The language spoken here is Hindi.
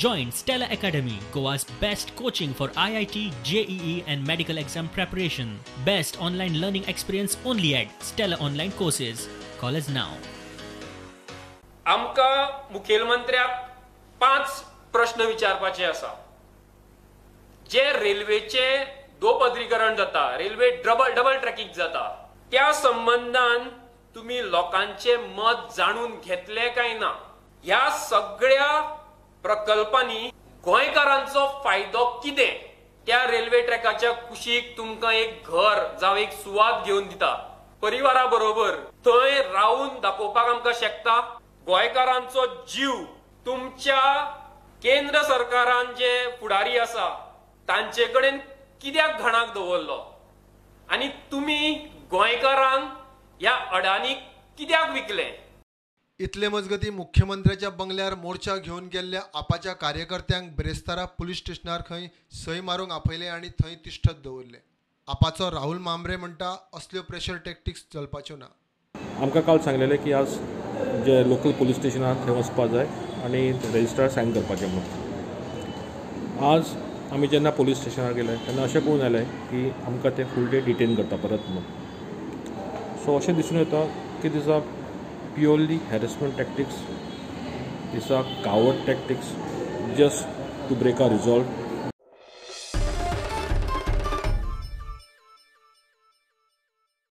Join Stella Academy, Goa's best coaching for IIT, JEE and medical exam preparation. Best online learning experience only at Stella Online Courses. Call us now. आमका मुखेलमंत्र्याक 5 प्रश्न विचारपाचे आसा. जे रेल्वेचे दोपदरीकरण जाता, रेल्वे डबल ट्रॅकिंग जाता, त्या संबंधान तुम्ही लोकांचे मत जाणून घेतले काय ना. ह्या सगळ्या प्रकल्पांनी गोंयकारांचो फायदो कितें? त्या रेल्वे ट्रॅकाच्या कुशीक तुमकां एक घर जावं एक सुवात घेवन दिता, परिवारा बरोबर थंय रावून दाखोवपाक आमकां शकता. गोंयकारांचो जीव तुमच्या केंद्र सरकारान जे फुडारी आसा तांचे कडेन कित्याक घणाक दवरलो आनी तुम्ही गोंयकारांक ह्या अडानीक कित्याक विकले? इतले मजगती मुख्यमंत्र्याच्या बंगल्यार मोर्चा घेऊन गेल्ल्या आपाच्या कार्यकर्त्यांक ब्रेस्तारा पुलीस स्टेशनार खंय सय मारूंक आपयले आणि थंय तिश्ठत दवरले. आपाचो राहुल मांब्रे म्हणटा असल्यो प्रेशर टॅक्टिक्स चलपाच्यो ना. आमकां काल सांगलेलें की आज जे लोकल पुलीस स्टेशनार थंय वचपा जाय आनी रजिस्ट्रार सायन करपाचें म्हणून. आज आमी जेन्ना पुलीस स्टेशनार गेले तेन्ना अशें कळून आयलें की आमकां ते फूल डे डिटेन करता परत म्हणून. सो अशें दिसून येता की this are purely harassment tactics, this are coward tactics just to break or resolve.